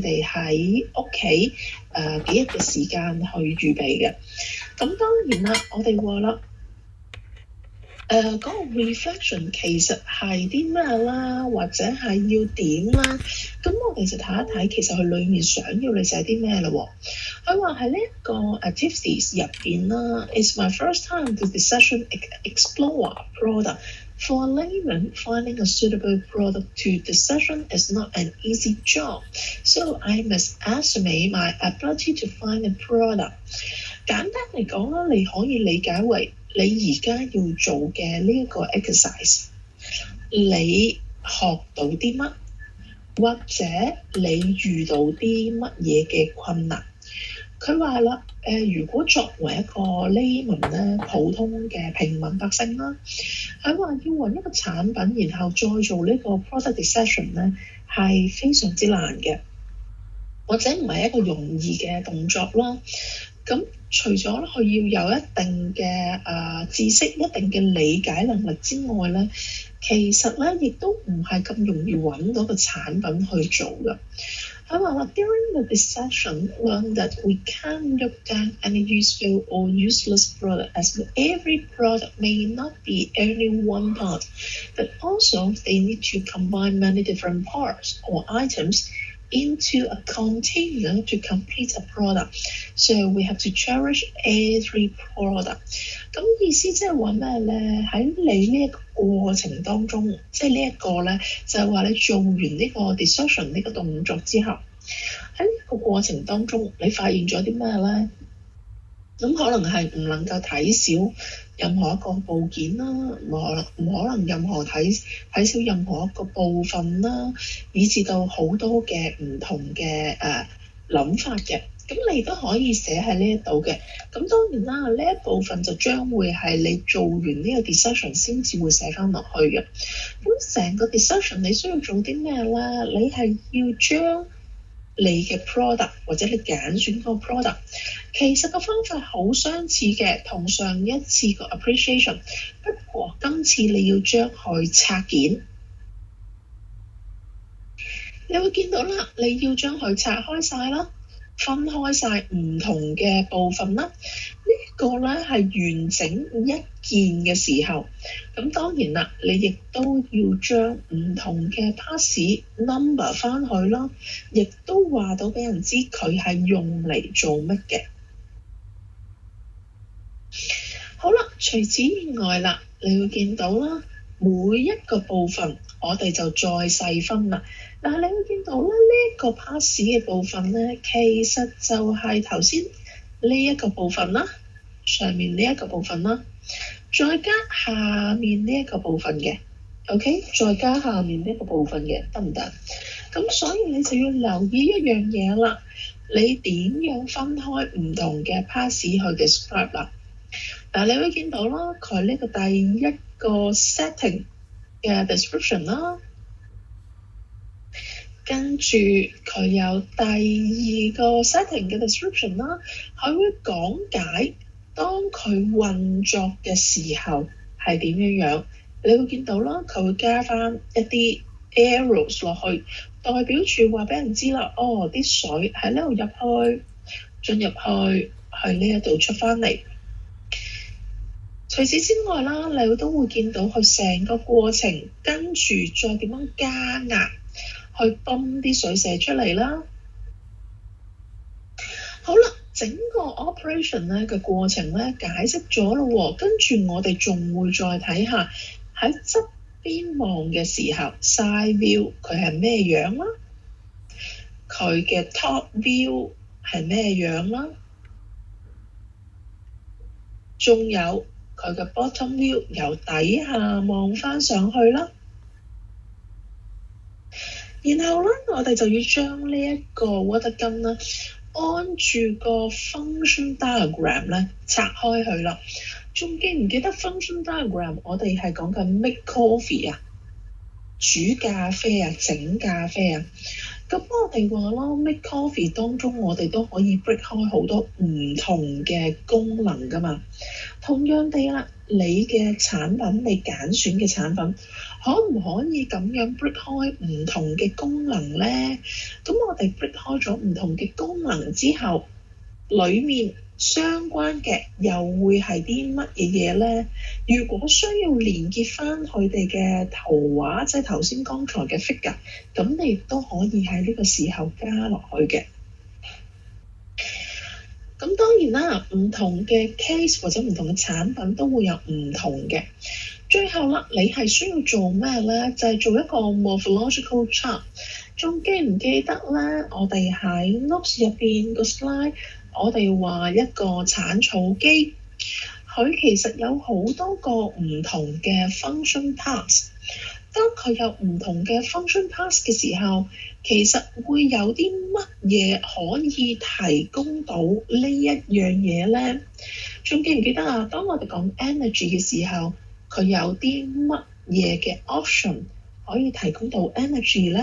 哋喺屋企幾日嘅時間去預備嘅。咁當然啦，我哋話啦，嗰個 reflection 其實係啲咩啦，或者係要點啦？咁我哋就睇一睇，其實佢裡面想要你寫啲咩咯。佢話喺呢一個 activities 入邊啦 ，It's my first time to the session explore product. For a layman, finding a suitable product to the session is not an easy job, so I must estimate my ability to find a product. 簡單嚟講啦，你可以理解為你而家要做嘅呢一個 exercise， 你學到啲乜，或者你遇到啲乜嘢嘅困難。佢話啦，如果作為一個 layman 咧，普通嘅平民百姓啦，佢話要揾一個產品，然後再做呢個 product decision 咧，係非常之難嘅，或者唔係一個容易嘅動作啦。咁除咗佢要有一定嘅知識、一定嘅理解能力之外咧，其實咧亦都唔係咁容易揾到個產品去做嘅。佢話啦 ，During the discussion, learn that we can't look down any useful or useless product, as every product may not be only one part, but also they need to combine many different parts or items into a container to complete a product. So we have to cherish every product. 咁意思即係話咩咧？喺你呢一個過程當中，即係呢一個咧，就係話你做完呢個 decision 呢個動作之後，喺呢個過程當中，你發現咗啲咩咧？咁可能係唔能夠睇少任何一個部件啦，唔可能睇少任何一個部分啦，以至到好多嘅唔同嘅諗法嘅。咁你都可以寫喺呢一度嘅。咁當然啦，呢一部分就將會係你做完呢個 decision 先至會寫翻落去嘅。咁成個 decision 你需要做啲咩咧？你係要將你嘅 product 或者你揀選個 product， 其實個方法好相似嘅，同上一次個 appreciation， 不過今次你要將佢拆件。你會見到啦，你要將佢拆開晒啦，分開晒唔同嘅部分啦。呢個咧係完整一件嘅時候，咁當然啦，你亦都要將唔同嘅 parts number 翻去啦，亦都話到俾人知佢係用嚟做乜嘅。好啦，除此以外啦，你會見到啦，每一個部分我哋就再細分啦。但係你會見到咧，呢一個 parts 嘅部分咧，其實就係頭先呢一個部分啦，上面呢一個部分啦，再加下面呢一個部分嘅 ，OK， 再加下面呢一個部分嘅，得唔得？咁所以你就要留意一樣嘢啦，你點樣分開唔同嘅 parts 去 describe 啦？你會見到啦，佢呢個第一個 setting 嘅 description 啦，跟住佢有第二個 setting 嘅 description 啦，佢會講解當佢運作嘅時候係點樣。你會見到啦，佢會加翻一啲 arrows 落去，代表住話俾人知啦，哦，啲水喺呢度入去，進入去呢一度出翻嚟。除此之外啦，你都會見到佢成個過程，跟住再點樣加壓去泵啲水射出嚟啦。好啦，整個 operation 咧嘅過程咧解釋咗咯，跟住我哋仲會再睇下喺側邊望嘅時候 side view 佢係咩樣啦，佢嘅 top view 係咩樣啦，仲有佢嘅 bottom view 由底下望翻上去啦。然後咧，我哋就要將呢一個 water gun 咧，按住個 function diagram 咧拆開佢啦。仲記唔記得 function diagram？ 我哋係講緊 make coffee 啊，煮咖啡啊，整咖啡啊。咁我哋話啦，make coffee 當中我哋都可以 break 開好多唔同嘅功能㗎嘛。同樣地啦，你嘅產品，你揀選嘅產品，可唔可以咁樣 break 開唔同嘅功能咧？咁我哋 break 開咗唔同嘅功能之後，裡面相關嘅又會係啲乜嘢嘢咧？如果需要連結翻佢哋嘅圖畫，即係頭先剛才嘅 figure，咁你亦都可以喺呢個時候加落去嘅。咁當然啦，唔同嘅 case 或者唔同嘅產品都會有唔同嘅。最後啦，你係需要做咩咧？就係做一個 morphological chart。仲記唔記得咧？我哋喺 notes 入邊個 slide，我哋話一個產草機，佢其實有好多個唔同嘅 function parts。當佢有唔同嘅 function parts 嘅時候，其實會有啲乜嘢可以提供到呢一樣嘢咧？仲記唔記得啊？當我哋講 energy 嘅時候，佢有啲乜嘢嘅 option 可以提供到 energy 咧？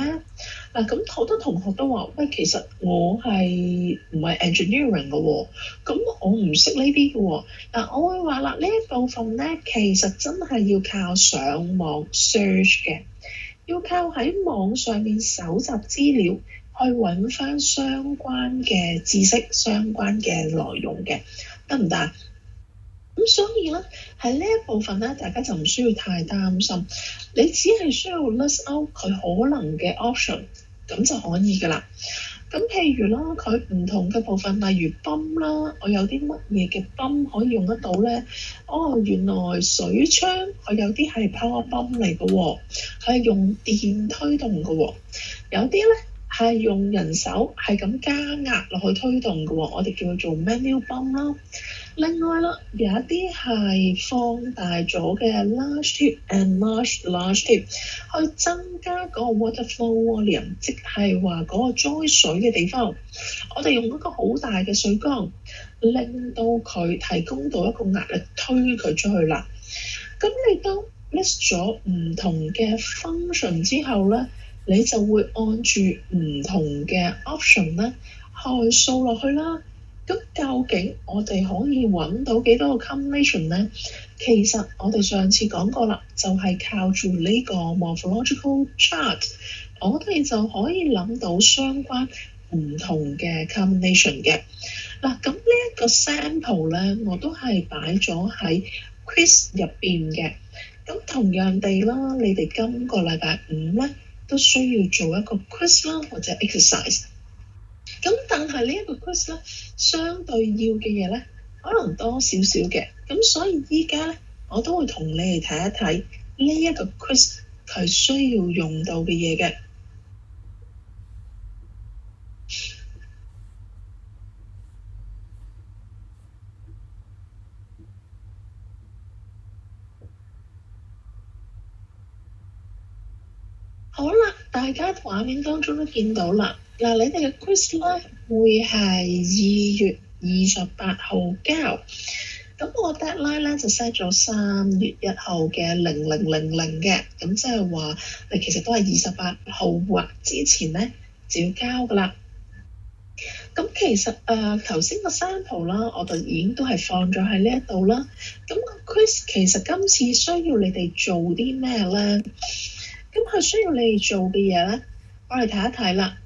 嗱，咁好多同學都話：喂，其實我係唔係 engineering 嘅喎？咁我唔識呢啲嘅喎。嗱，我會話啦，呢一部分咧，其實真係要靠上網 search 嘅，要靠喺網上面搜集資料，去揾翻相關嘅知識、相關嘅內容嘅，得唔得？咁所以咧，喺呢一部分咧，大家就唔需要太擔心，你只係需要 list out 佢可能嘅 option， 咁就可以㗎啦。咁譬如啦，佢唔同嘅部分，例如泵啦，我有啲乜嘢嘅泵可以用得到咧？哦，原來水槍佢有啲係 power 泵嚟嘅喎，佢係用電推動嘅喎，有啲咧係用人手係咁加壓落去推動嘅喎，我哋叫佢做 manual 泵啦。另外啦，有一啲係放大咗嘅 large tube and large tube，去增加嗰個 water flow volume， 即係話嗰個載水嘅地方，我哋用一個好大嘅水缸，令到佢提供到一個壓力推佢出去啦。咁你當 list 咗唔同嘅 function 之後咧，你就會按住唔同嘅 option 咧去掃落去啦。咁究竟我哋可以揾到幾多個 combination 咧？其實我哋上次講過啦，就係靠住呢個 morphological chart， 我哋就可以諗到相關唔同嘅 combination 嘅。嗱，咁呢一個 sample 咧，我都係擺咗喺 quiz 入邊嘅。咁同樣地啦，你哋今個禮拜五咧都需要做一個 quiz 啦，或者 exercise。咁但係呢一個 quiz 咧，相對要嘅嘢咧，可能多少少嘅。咁所以依家咧，我都會同你哋睇一睇呢一個 quiz 佢需要用到嘅嘢嘅。好啦，大家畫面當中都見到啦。嗱，你哋嘅 quiz 咧會係2月28號交。咁我 deadline 咧就 set 咗3月1號嘅0000嘅，咁即係話你其實都係28號或之前咧就要交噶啦。咁其實頭先個 sample 啦，我就已經都係放咗喺呢一度啦。咁個 quiz 其實今次需要你哋做啲咩咧？咁佢需要你哋做嘅嘢咧，我哋睇一睇啦。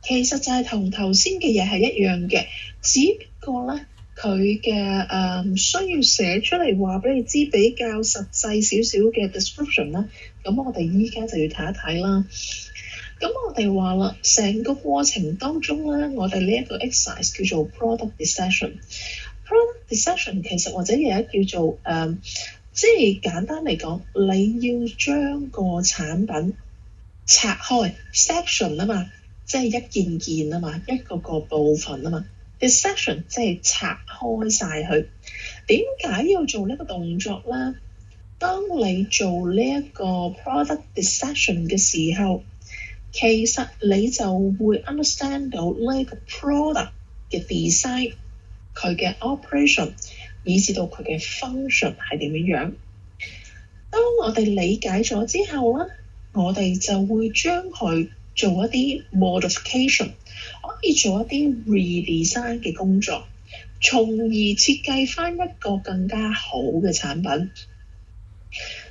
其實就係同頭先嘅嘢係一樣嘅，只不過咧佢嘅需要寫出嚟話俾你知比較實際少少嘅 description 啦。咁我哋依家就要睇一睇啦。咁我哋話啦，成個過程當中咧，我哋呢一個 exercise 叫做 product dissection。product dissection 其實或者有一叫做即係簡單嚟講，你要將個產品拆開 section 啊嘛，即係一件件啊嘛，一個個部分啊嘛。dissection 即係拆開晒佢。點解要做呢個動作咧？當你做呢一個 product dissection 嘅時候，其實你就會 understand 到呢個 product 嘅 design， 佢嘅 operation， 以至到佢嘅 function 係點樣。當我哋理解咗之後咧，我哋就會將佢做一啲 modification，可以做一啲 redesign 嘅工作，從而設計返一個更加好嘅產品。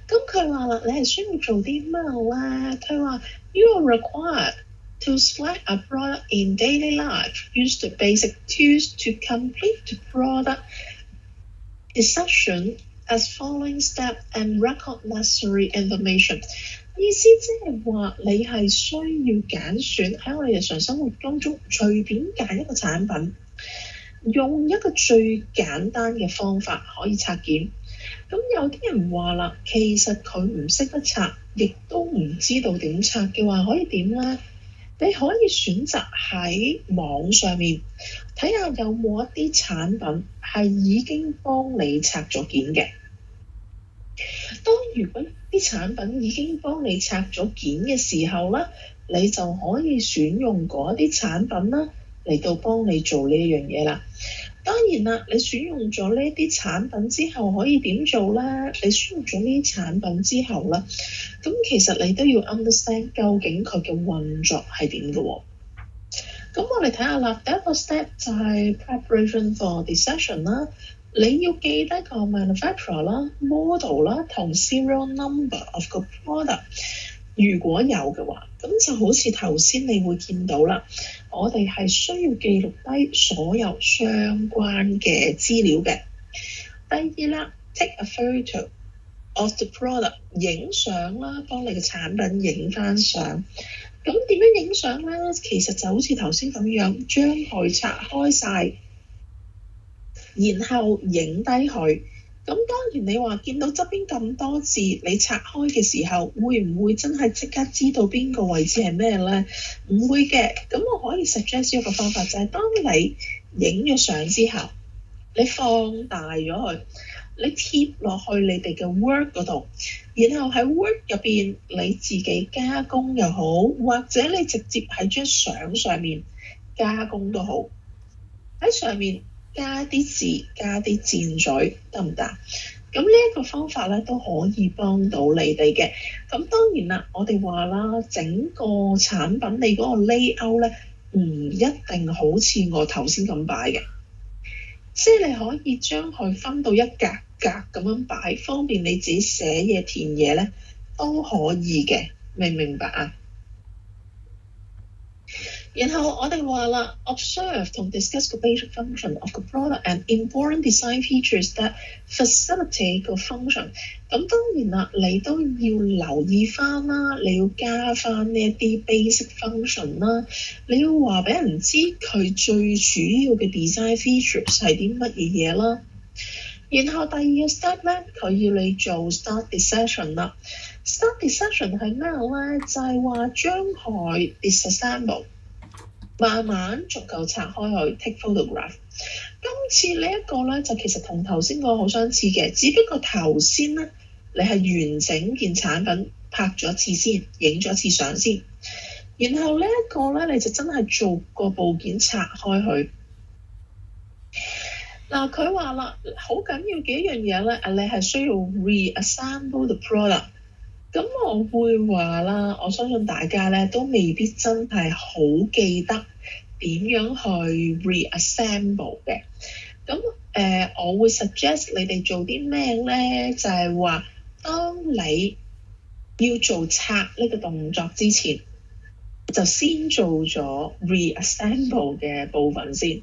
咁佢話啦，你係需要做啲咩咧？佢話 You are required to select a product in daily life. Use the basic tools to complete the product decision as following step and record necessary information。意思即係話你係需要揀選喺我哋日常生活當中隨便揀一個產品，用一個最簡單嘅方法可以拆件。咁有啲人話啦，其實佢唔識得拆，亦都唔知道點拆嘅話，可以點呢？你可以選擇喺網上面睇下有冇一啲產品係已經幫你拆咗件嘅。如果啲產品已經幫你拆咗件嘅時候咧，你就可以選用嗰啲產品啦嚟到幫你做呢一樣嘢啦。當然啦，你選用咗呢啲產品之後可以點做咧？你選用咗呢啲產品之後咧，咁其實你都要 understand 究竟佢嘅運作係點嘅喎。咁我哋睇下啦，第一個 step 就係 preparation for decision 啦。你要記得個 manufacturer 啦、model 啦同 serial number of 個 product。如果有嘅話，咁就好似頭先你會見到啦，我哋係需要記錄低所有相關嘅資料嘅。第二啦 ，take a photo of the product， 影相啦，幫你嘅產品影翻相。咁點樣影相咧？其實就好似頭先咁樣，將佢拆開晒，然後影低佢。咁當然你話見到側邊咁多字，你拆開嘅時候，會唔會真係即刻知道邊個位置係咩咧？唔會嘅。咁我可以 suggest 一個方法，就係當你影咗相之後，你放大咗佢，你貼落去你哋嘅 Word 嗰度，然後喺 Word 入邊你自己加工又好，或者你直接喺張相上面加工都好，喺上面加啲字加啲箭嘴得唔得？咁呢一個方法咧都可以幫到你哋嘅。咁當然啦，我哋話啦，整個產品你嗰個 layout 咧唔一定好似我頭先咁擺嘅，即係你可以將佢分到一格格咁樣擺，方便你自己寫嘢填嘢咧都可以嘅，明唔明白啊？然後我哋話啦 ，observe 同 discuss the basic function of the product and important design features that facilitate 個 function。咁當然啦，你都要留意翻啦，你要加翻呢一啲 basic function 啦，你要話俾人知佢最主要嘅 design features 係啲乜嘢嘢啦。然後第二個 step 咧，佢要你做 start decision 啦。start decision 係咩咧？就係話將佢 disassemble。慢慢逐嚿拆開去 take photograph。今次呢一個咧就其實同頭先個好相似嘅，只不過頭先咧你係完整件產品拍咗一次先，影咗一次相先，然後呢一個咧你就真係做個部件拆開去。嗱，佢話啦，好緊要嘅一樣嘢咧，你係需要 reassemble the product。咁我會話啦，我相信大家咧都未必真係好記得點樣去 reassemble 嘅。咁我會 suggest 你哋做啲咩咧？就係話，當你要做拆呢個動作之前，就先做咗 reassemble 嘅部分先。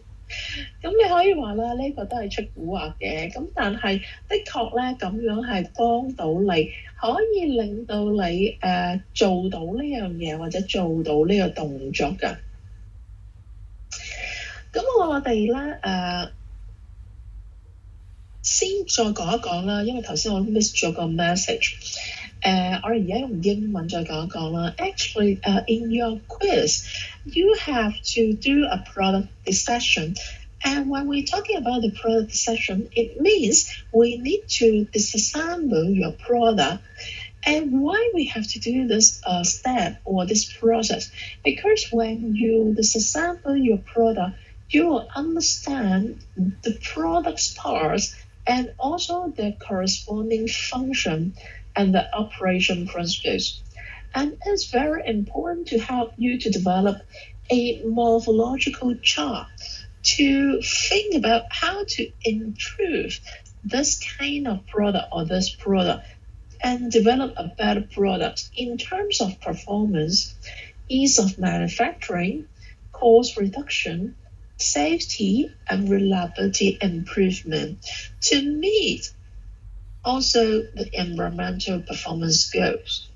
咁你可以話啦，呢個都係出蠱惑嘅，咁但係的確咧咁樣係幫到你，可以令到你做到呢樣嘢或者做到呢個動作㗎。咁我哋咧先再講一講啦，因為頭先我 miss 咗個 message。我哋而家用英文再講一講啦。Actually, in your quiz, you have to do a product dissection. And when we're talking about the product dissection, it means we need to disassemble your product. And why we have to do this step or this process? Because when you disassemble your product, you will understand the product's parts and also the corresponding function and the operation principles. And it's very important to help you to develop a morphological chart to think about how to improve this kind of product or this product and develop a better product in terms of performance, ease of manufacturing, cost reduction, safety, and reliability improvement to meet also the environmental performance goals.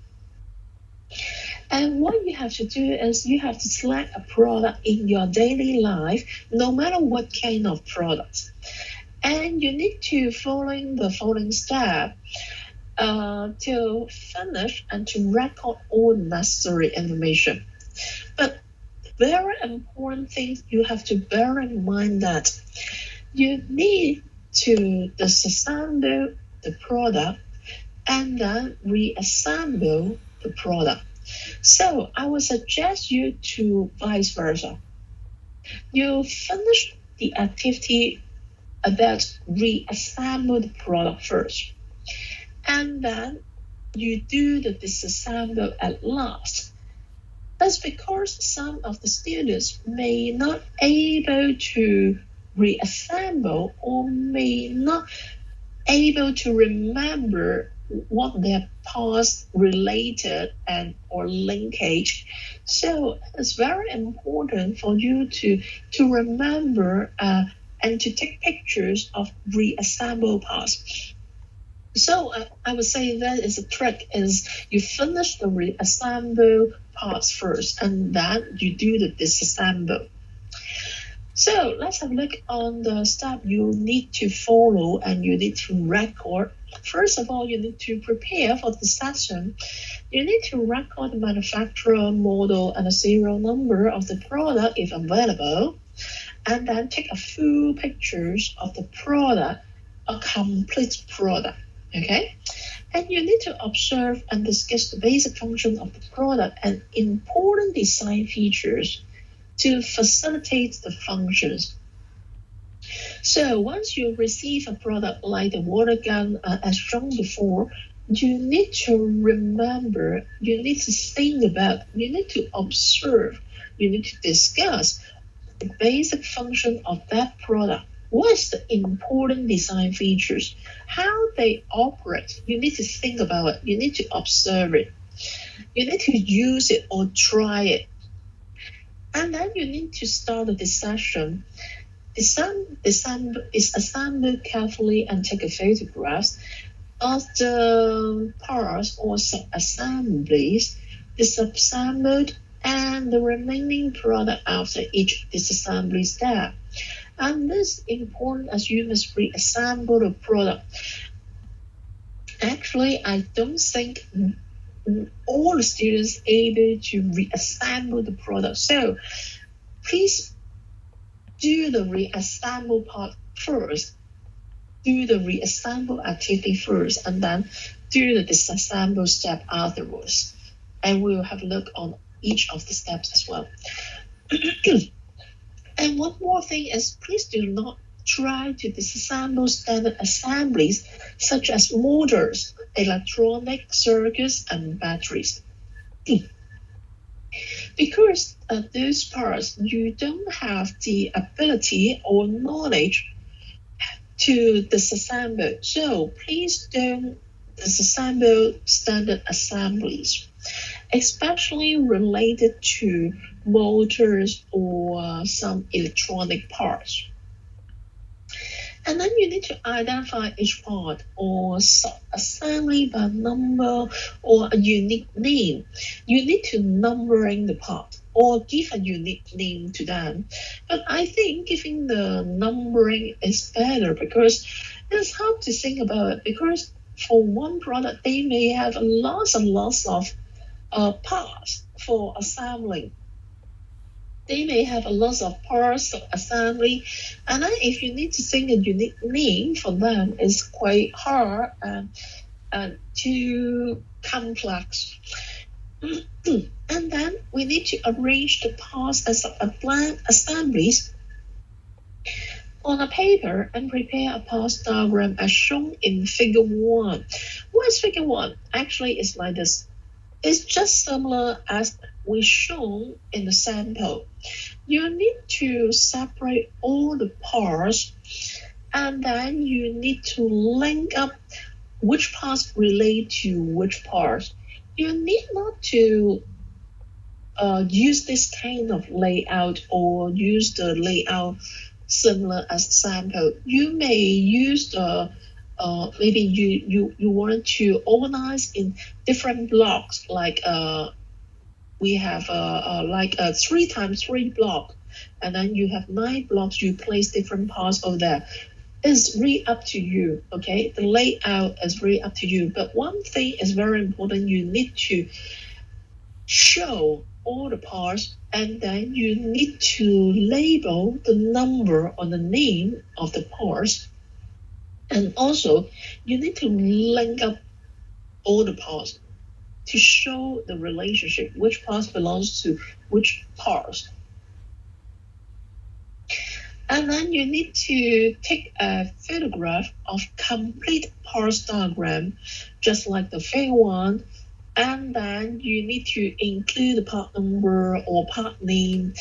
And what you have to do is you have to select a product in your daily life, no matter what kind of product. And you need to follow the following step to finish and to record all necessary information. But very important thing you have to bear in mind that you need to disassemble the product and then reassemble the product. So I would suggest you to vice versa. You finish the activity about reassemble the product first, and then you do the disassemble at last. That's because some of the students may not able to reassemble or may not able to remember what their parts related and or linkage. So it's very important for you to remember and to take pictures of reassembled parts. So I would say that is a trick is you finish the reassemble parts first and then you do the disassemble. So let's have a look on the step you need to follow and you need to record. First of all, you need to prepare for the session. You need to record the manufacturer, model, and the serial number of the product if available, and then take a full pictures of the product, a complete product, okay? And you need to observe and discuss the basic function of the product and important design features to facilitate the functions. So once you receive a product like the water gun as shown before, you need to remember, you need to think about, you need to observe, you need to discuss the basic function of that product. What is the important design features? How they operate? You need to think about it. You need to observe it. You need to use it or try it. And then you need to start the discussion. Assemble carefully and take a photographs of the parts or sub-assemblies, disassembled, and the remaining product after each disassembly step. And this is important as you must reassemble the product. Actually, I don't think all the students able to reassemble the product. So please do the reassemble part first. Do the reassemble activity first and then do the disassemble step afterwards. And we'll have a look on each of the steps as well. And one more thing is please do not try to disassemble standard assemblies such as motors, electronic circuits, and batteries. Because those parts, you don't have the ability or knowledge to disassemble. So please don't disassemble standard assemblies, especially related to motors or some electronic parts. And then you need to identify each part or sub-assembly by number or a unique name. You need to numbering the part or give a unique name to them. But I think giving the numbering is better because it's hard to think about it, because for one product, they may have lots and lots of parts for assembling. They may have a lot of parts of assembly, and then if you need to think a unique name for them, it's quite hard and too complex. And then we need to arrange the parts as a blank assemblies on a paper and prepare a parts diagram as shown in Figure 1. What is Figure 1? Actually, it's like this. It's just similar as we shown in the sample. You need to separate all the parts, and then you need to link up which parts relate to which parts. You need not to use this kind of layout or use the layout similar as sample. You may use the maybe you want to organize in different blocks, like we have like a 3x3 block, and then you have 9 blocks. You place different parts over there. It's really up to you. Okay, the layout is really up to you. But one thing is very important. You need to show all the parts, and then you need to label the number or the name of the parts, and also you need to link up all the parts to show the relationship, which parts belongs to which parts. And then you need to take a photograph of complete parts diagram, just like the figure one. And then you need to include the part number or part name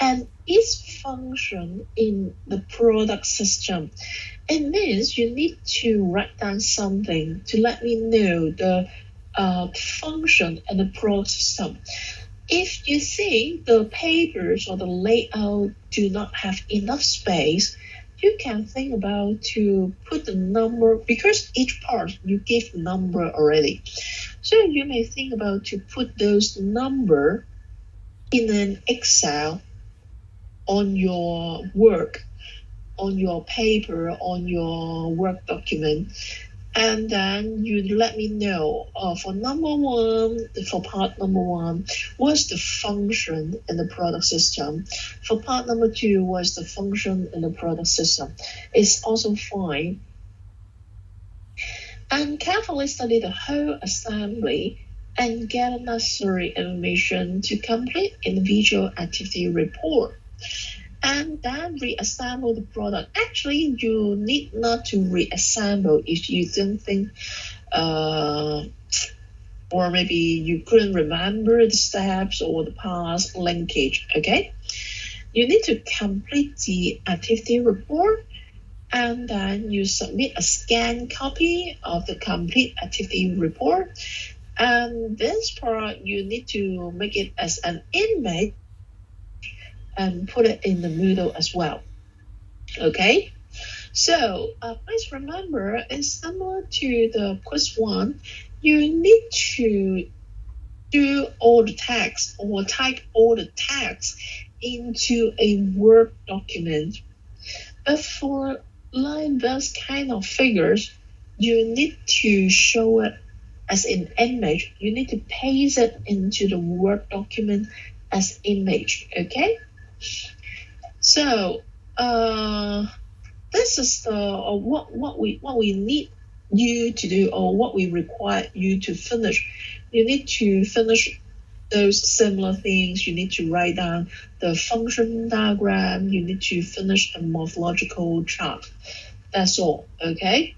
and its function in the product system. It means you need to write down something to let me know the function and the product system. If you think the papers or the layout do not have enough space, you can think about to put the number, because each part you give number already. So you may think about to put those number in an Excel on your work, on your paper, on your work document. And then you let me know for number one, for part number one, what's the function in the product system. For part number two, what's the function in the product system. It's also fine. And carefully study the whole assembly and get necessary information to complete individual activity report. And then reassemble the product. Actually, you need not to reassemble if you don't think, or maybe you couldn't remember the steps or the past linkage, okay? You need to complete the activity report, and then you submit a scanned copy of the complete activity report. And this part, you need to make it as an image and put it in the Moodle as well. Okay, so please remember, it's similar to the quiz one. You need to do all the text or type all the text into a Word document. But for like this kind of figures, you need to show it as an image. You need to paste it into the Word document as image. Okay. So this is the what we need you to do, or what we require you to finish. You need to finish those similar things. You need to write down the function diagram. You need to finish the morphological chart. That's all. Okay.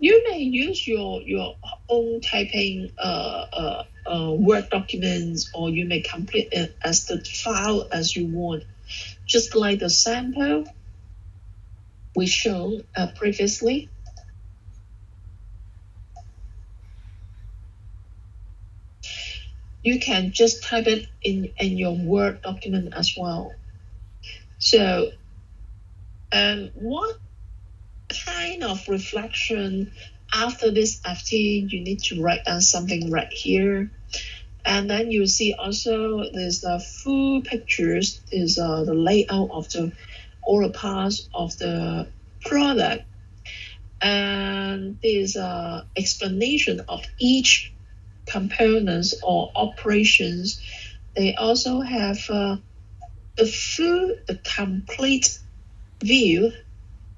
You may use your own typing Word documents, or you may complete it as the file as you want. Just like the sample we showed previously. You can just type it in your Word document as well. So what kind of reflection after this FT, you need to write down something right here. And then you see also there's the full pictures, is the layout of the all the parts of the product, and there's a explanation of each components or operations. They also have the complete view,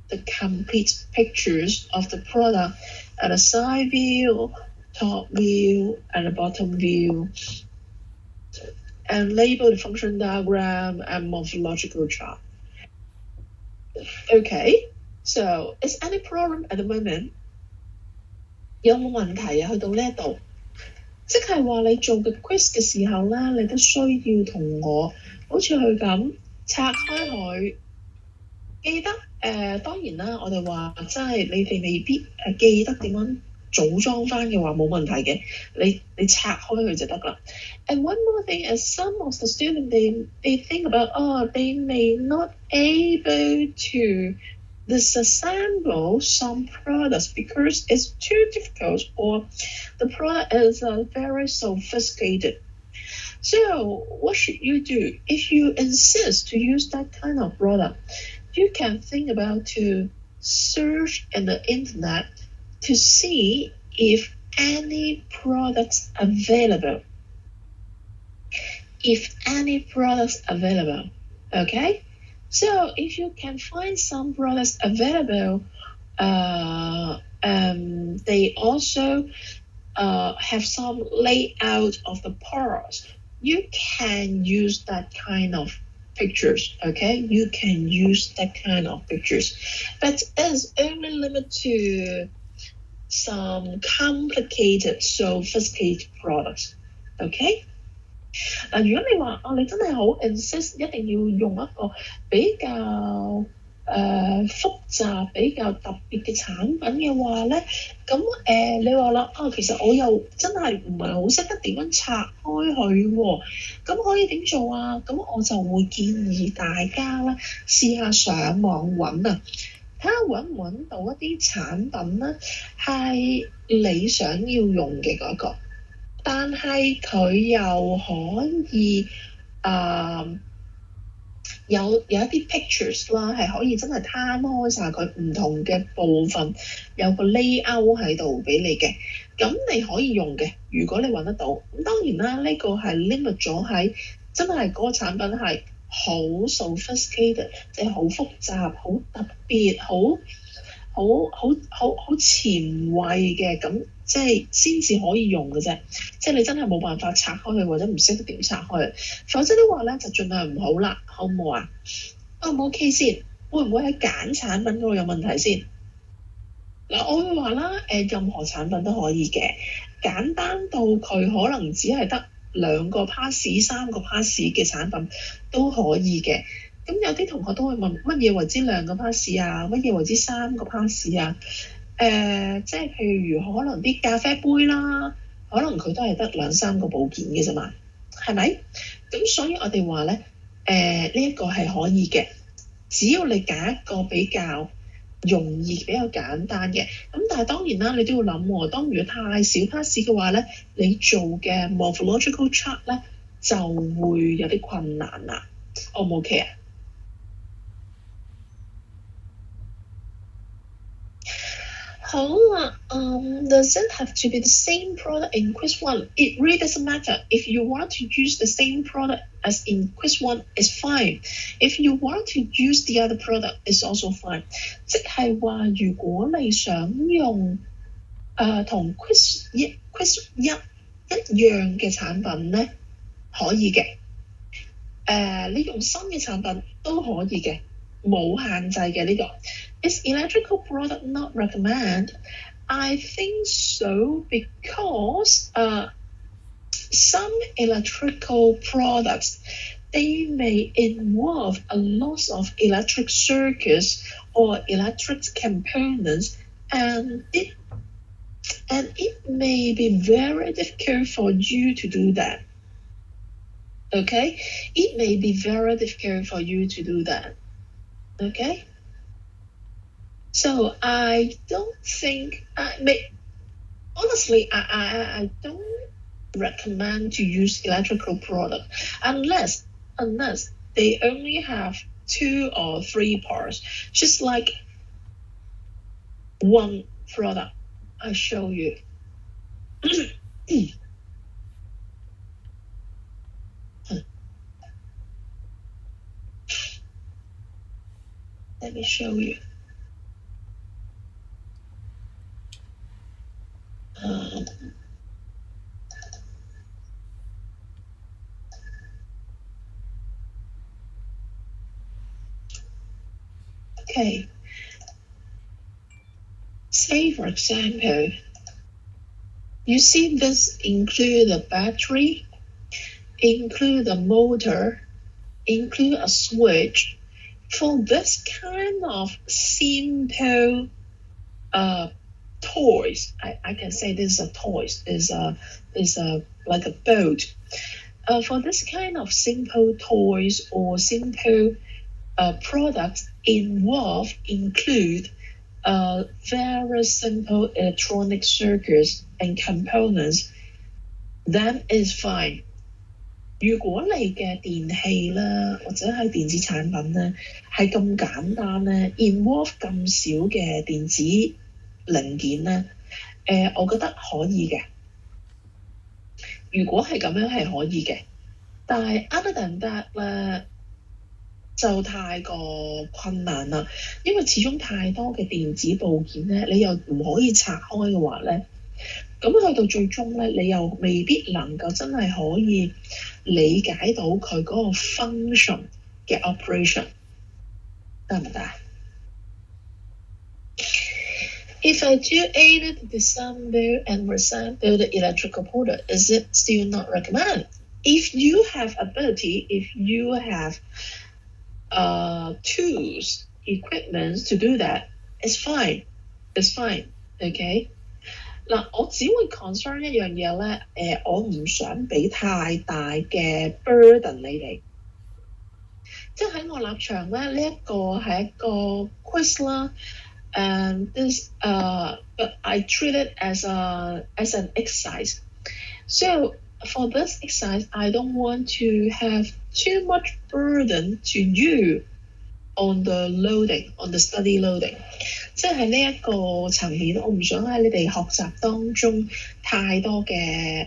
the complete pictures of the product at a side view, top view, and a bottom view, and label the function diagram and morphological chart. Okay, so is any problem at the moment? 有冇問題啊？去到呢一度，即係話你做嘅 quiz 嘅時候咧，你都需要同我好似佢咁拆開佢。記得當然啦，我哋話真係你哋未必記得點樣組裝翻嘅話冇問題嘅，你拆開佢就得啦。And one more thing is some of the students they think about they may not able to disassemble some products because it's too difficult or the product is very sophisticated. So what should you do if you insist to use that kind of product? You can think about to search in the internet to see if any products available. If any products available, okay? So if you can find some products available, they also have some layout of the parts. You can use that kind of pictures, okay? You can use that kind of pictures, but it's only limited to some complicated, sophisticated products, okay? 嗱，如果你話你真係好 insist 一定要用一個比較複雜、比較特別嘅產品嘅話咧，咁你話啦其實我又真係唔係好識得點樣拆開佢喎，咁可以點做啊？咁我就會建議大家啦，試下上網揾啊，睇下揾唔揾到一啲產品咧係你想要用嘅嗰個。但係佢又可以有一啲 pictures 啦，係可以真係攤開晒佢唔同嘅部分，有個 layout 喺度俾你嘅，咁你可以用嘅。如果你揾得到，咁當然啦，呢個係 limit 咗喺真係嗰個產品係好 sophisticated，即係好複雜、好特別、好前衛嘅，咁即係先至可以用嘅啫。即係你真係冇辦法拆開佢，或者唔識得點拆開佢，否則的話咧就盡量唔好啦，好唔好啊？唔 OK 先？會唔會喺揀產品嗰度有問題先？嗱，我會話啦，任何產品都可以嘅，簡單到佢可能只係得2個 pass、3個 pass 嘅產品都可以嘅。咁有啲同學都會問乜嘢為之2個 pass 啊？乜嘢為之3個 pass 啊？即係譬如可能啲咖啡杯啦，可能佢都係得2-3個部件嘅啫嘛，係咪？咁所以我哋話咧，呢一個係可以嘅，只要你揀一個比較容易、比較簡單嘅。咁但係當然啦，你都要諗喎，當如果太少 pass 嘅話咧，你做嘅 morphological chart 咧就會有啲困難啦。O 唔 OK 啊？好啦，does it have to be the same product in quiz 1? It really doesn't matter. If you want to use the same product as in quiz 1, it's fine. If you want to use the other product, it's also fine. 即係話，如果你想用同 quiz 1一樣嘅產品咧，可以嘅。你用新嘅產品都可以嘅，冇限制嘅呢個。Is electrical product not recommended? I think so because some electrical products they may involve a loss of electric circuits or electric components, and it may be very difficult for you to do that. Okay, it may be very difficult for you to do that. Okay, so I don't think honestly I don't recommend to use electrical product unless they only have 2 or 3 parts, just like one product I show you. Let me show you. Okay. Say for example, You see, this include the battery, include the motor, include a switch. For this kind of simple toys, I can say this is a toys, is a like a boat. For this kind of simple toys or simple products involved include very simple electronic circuits and components, that is fine. 如果你嘅電器啦，或者係電子產品咧，係咁簡單咧，involve 咁少嘅電子零件咧，我覺得可以嘅。如果係咁樣係可以嘅，但係 other than that 咧，就太過困難啦，因為始終太多嘅電子部件咧，你又唔可以拆開嘅話咧，咁去到最終咧，你又未必能夠真係可以理解到佢嗰個 function 嘅 operation， 得唔得？If I do aid to disassemble and reassemble the electrical product, is it still not recommended? If you have ability, if you have tools, equipment to do that, it's fine. It's fine. Okay? 嗱，我只會 concern 一樣嘢咧，我唔想俾太大嘅 burden 你哋。即係喺我立場咧，呢一個係一個 quiz 啦。And this, but I treat it as an exercise. So for this exercise, I don't want to have too much burden to you on the loading, on the study loading. 即係呢一個層面，我唔想喺你哋學習當中太多嘅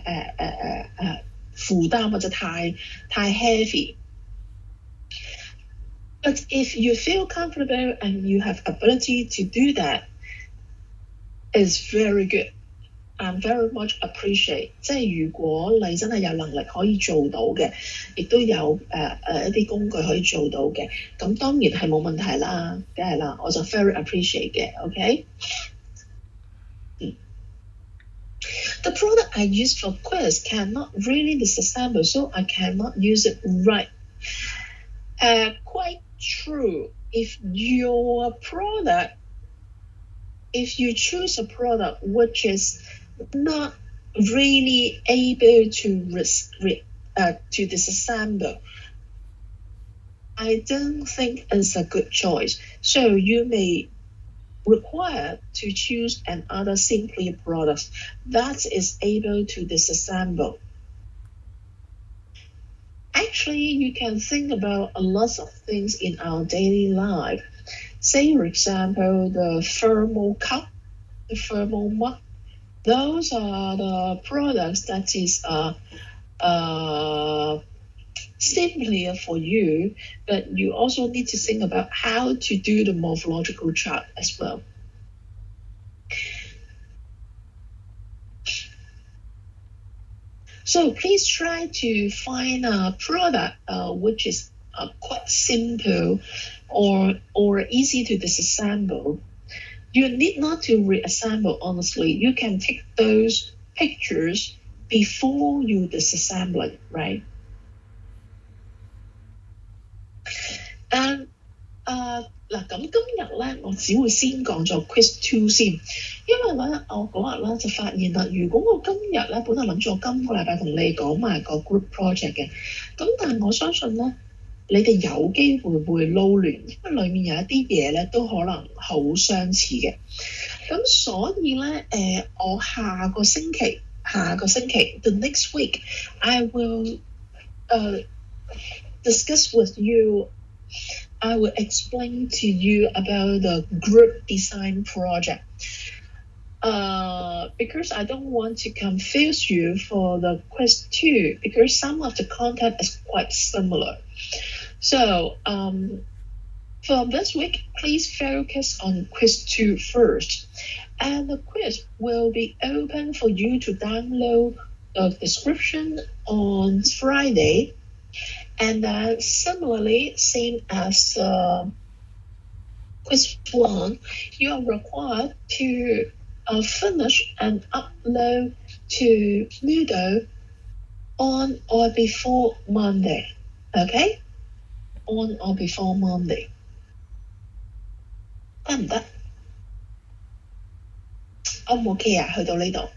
負擔或者太 heavy。But if you feel comfortable and you have ability to do that, it's very good. I'm very much appreciate。即係如果你真係有能力可以做到嘅，亦都有一啲工具可以做到嘅，咁當然係冇問題啦，梗係啦，我就 very appreciate 嘅 ，OK？ The product I use for quiz cannot really disassemble, so I cannot use it right. Quite true. If your product, if you choose a product which is not really able to disassemble, I don't think it's a good choice. So you may require to choose another simpler product that is able to disassemble. Actually, you can think about a lot of things in our daily life. Say, for example, the thermal cup, the thermal mug. Those are the products that is simpler for you, but you also need to think about how to do the morphological chart as well. So please try to find a product which is quite simple or easy to disassemble. You need not to reassemble, honestly. You can take those pictures before you disassemble it, right? And 嗱，咁今日咧，我只會先講咗 Quiz 2先，因為咧，我嗰日咧就發現啦，如果我今日咧本來諗住我今個禮拜同你講埋個 group project 嘅，咁但係我相信咧，你哋有機會會撈亂，因為裡面有一啲嘢咧都可能好相似嘅，咁所以咧，我下個星期 the next week I will discuss with you. I will explain to you about the group design project because I don't want to confuse you for the quiz 2 because some of the content is quite similar. So for this week, please focus on quiz 2 first. And the quiz will be open for you to download the description on Friday. And similarly, same as quiz 1, you are required to finish and upload to Moodle on or before Monday. Okay? On or before Monday. 得唔得？O 唔 OK 啊？去到呢度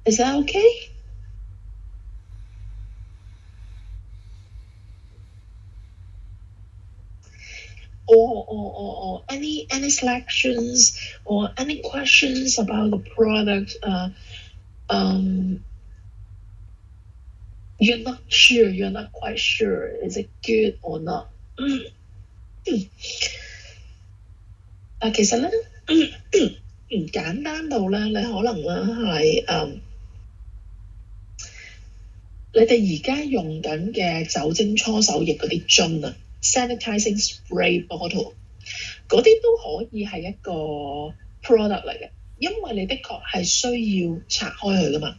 ，Is that OK？ Or any selections or any questions about the product? You're not sure. You're not quite sure. Is it good or not? 其實咧，簡單到咧，你可能咧係你哋而家用緊嘅酒精搓手液嗰啲樽啊 ，sanitizing spray bottle 嗰啲都可以係一個 product 嚟嘅，因為你的確係需要拆開佢噶嘛。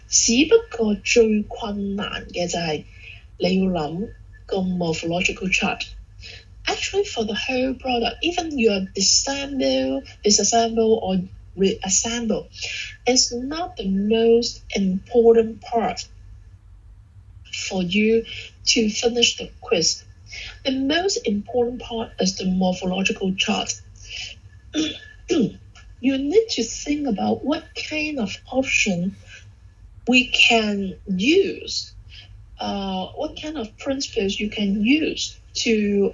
只不過最困難嘅就係你要諗個 morphological chart。Actually, for the whole product, even your disassemble or reassemble is not the most important part for you to finish the quiz. The most important part is the morphological chart. You need to think about what kind of option we can use, what kind of principles you can use to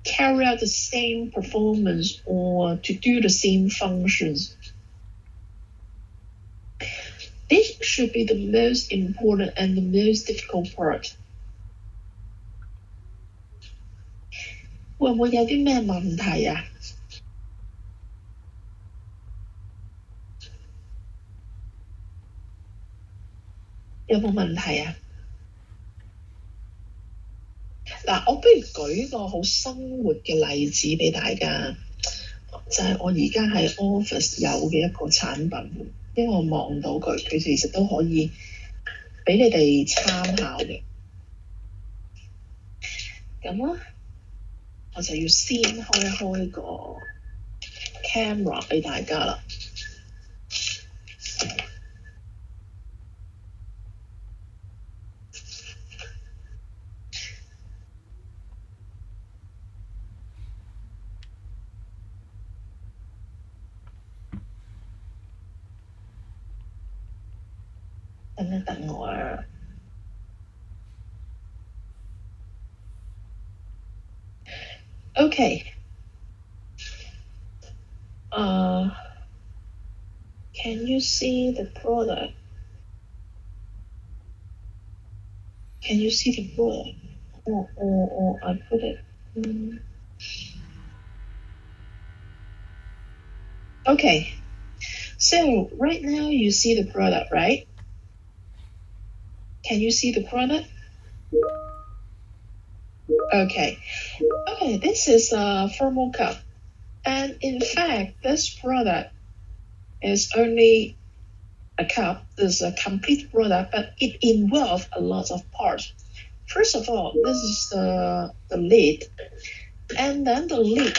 carry out the same performance or to do the same functions. This should be the most important and the most difficult part. 會唔會有啲咩問題啊？有冇問題啊？嗱，我不如舉個好生活嘅例子俾大家，就係我而家喺 office 有嘅一個產品，因為我望到佢其實都可以俾你哋參考嘅。咁咧，我就要先開個 camera 俾大家啦。等我啊。Okay. Can you see the product? Can you see the product? Or I put it. Okay. So right now you see the product, right? Can you see the product? Okay. Okay, this is a thermal cup. And in fact, this product is only a cup. It's a complete product, but it involves a lot of parts. First of all, this is the lid. And then the lid,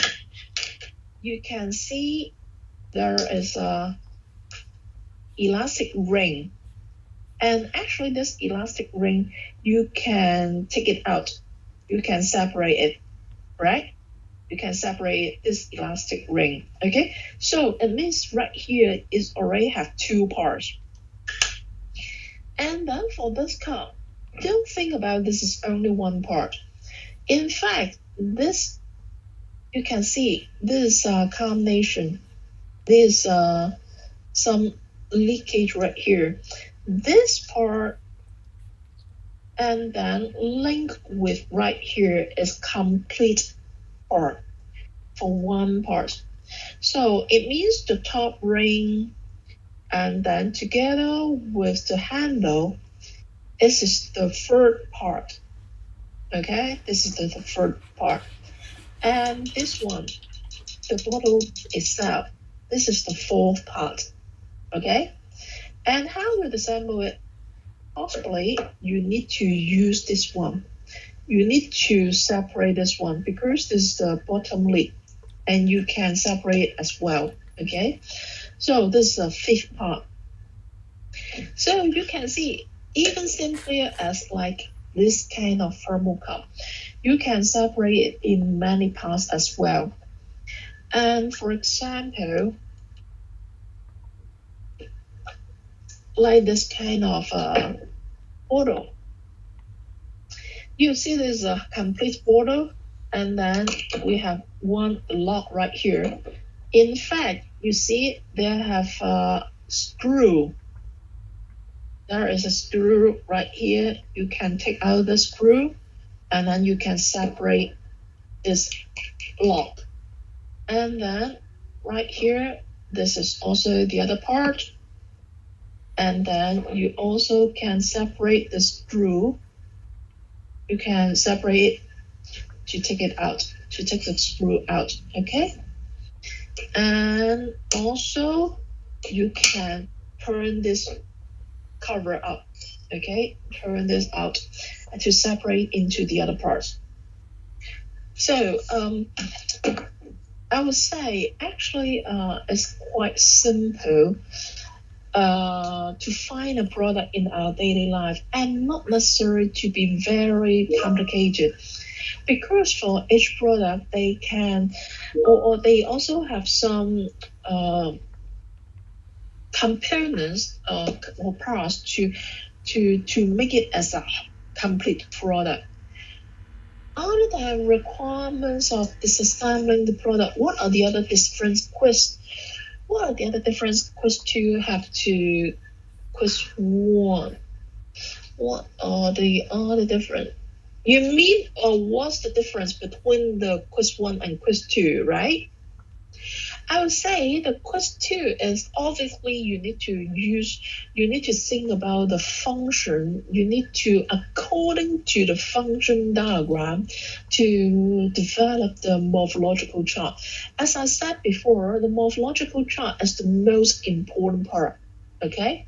you can see there is a elastic ring. And actually this elastic ring, you can take it out. You can separate it, right? You can separate this elastic ring, okay? So it means right here is already have two parts. And then for this cup, don't think about this is only one part. In fact, this, you can see this combination, there's some leakage right here. This part and then link with right here is complete part for one part. So it means the top ring and then together with the handle, this is the third part. Okay, this is the third part. And this one, the bottle itself, this is the fourth part. Okay, and how to assemble it? Possibly you need to use this one. You need to separate this one because this is the bottom lid and you can separate it as well. Okay, so this is the fifth part. So you can see, even simpler as like this kind of thermocouple, you can separate it in many parts as well. And for example, like this kind of bottle. You see this is a complete bottle, and then we have one lock right here. In fact, you see there have a screw. There is a screw right here. You can take out the screw, and then you can separate this lock. And then right here, this is also the other part. And then you also can separate the screw. You can separate it to take it out, to take the screw out, okay? And also you can turn this cover up, okay? Turn this out to separate into the other parts. So I would say actually it's quite simple to find a product in our daily life, and not necessary to be very complicated, because for each product they can or they also have some components or parts to make it as a complete product. Other than requirements of disassembling the product, what are the other different questions? What are the other different questions you have to question one? What are the other different? You mean what's the difference between the quiz 1 and quiz 2, right? I would say the quiz 2 is obviously you need to think about the function. You need to, according to the function diagram, to develop the morphological chart. As I said before, the morphological chart is the most important part, okay?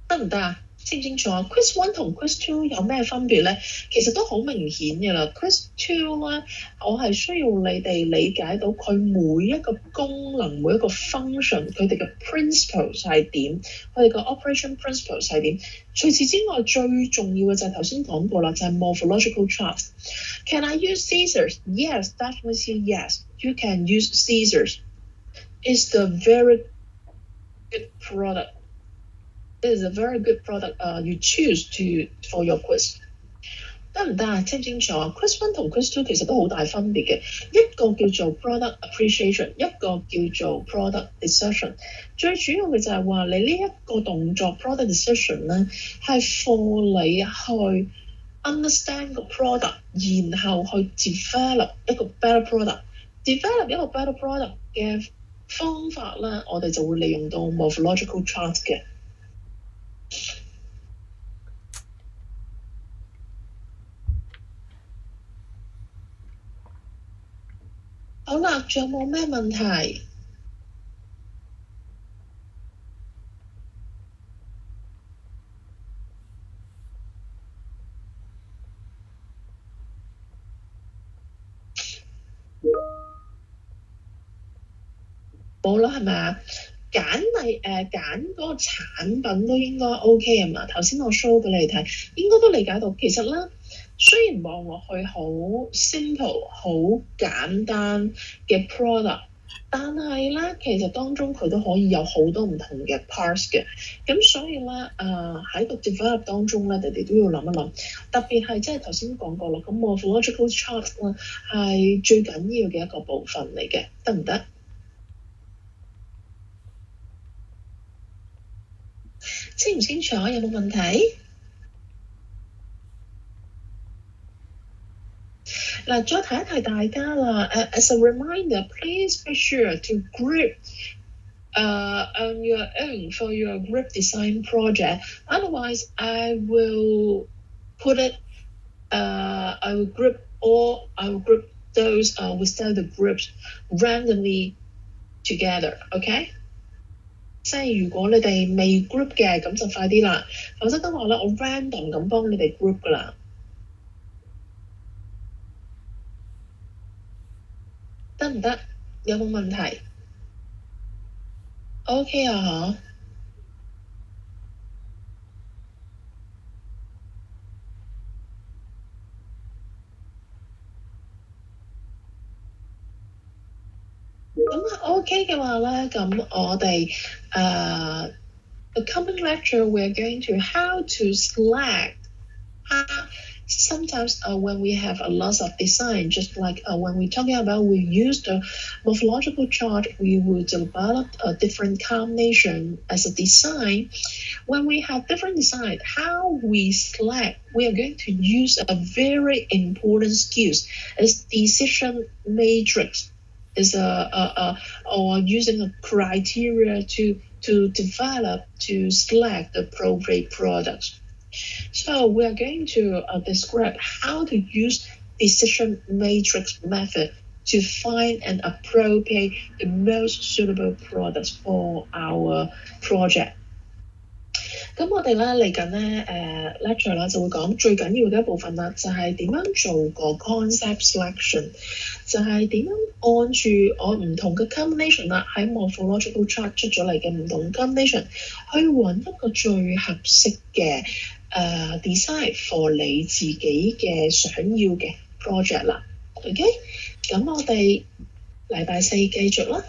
得唔得啊？清唔清楚啊 ？Quiz One 同 Quiz Two 有咩分別咧？其實都好明顯嘅啦。Quiz Two 咧，我係需要你哋理解到佢每一個功能、每一個 function， 佢哋嘅 principles 係點，佢哋嘅 operation principles 係點。除此之外，最重要嘅就係頭先講過啦，就係 morphological charts。Can I use scissors? Yes, definitely yes. You can use scissors. It's the very good product. It is a very good product you choose for your quiz。得唔得啊？清唔清楚啊 ？Quiz One 同 Quiz Two 其實都好大分別嘅，一個叫做 product appreciation， 一個叫做 product decision。最主要嘅就係話你呢一個動作 product decision 咧，係 for 你去 understand 個 product， 然後去 develop 一個 better product。develop 一個 better product 嘅方法咧，我哋就會利用到 morphological chart 嘅。好啦，仲有冇咩問題？冇啦，係咪啊？揀嗰個產品都應該 OK 係嘛？頭先我 show 俾你睇，應該都理解到。其實咧，雖然望落去好 simple、好簡單嘅 product， 但係咧，其實當中佢都可以有好多唔同嘅 parts 嘅。咁所以咧，喺個 develop 當中咧，你哋都要諗一諗。特別係即係頭先講過啦，咁 morphological chart 咧係最緊要嘅一個部分嚟嘅，得唔得？清唔清楚？有冇問題？嗱，再提一提大家啦。As a reminder, please be sure to group on your own for your group design project. Otherwise, I will put it. I will group those within the groups randomly together. OK？ 即係如果你哋未 group 嘅，咁就快啲啦。否則的話咧，我 random 咁幫你哋 group 噶啦。得唔得？有冇問題 ？OK 啊，咁OK 嘅話咧，咁我哋the coming lecture we're going to how to select sometimes when we have a lot of design, just like when we're talking about we use the morphological chart, we will develop a different combination as a design. When we have different design, how we select, we are going to use a very important skills as decision matrix, is or using a criteria to develop to select the appropriate products. So we are going to describe how to use decision matrix method to find and appropriate the most suitable products for our project. 咁我哋咧嚟緊咧lecture 啦就會講最緊要嘅一部分啦，就係點樣做個 concept selection，就係點樣按住我唔同嘅 combination 啦，喺 morphological chart 出咗嚟嘅唔同 combination，去揾一個最合適嘅design for 你自己嘅想要嘅 project 啦。OK， 咁我哋禮拜四繼續啦。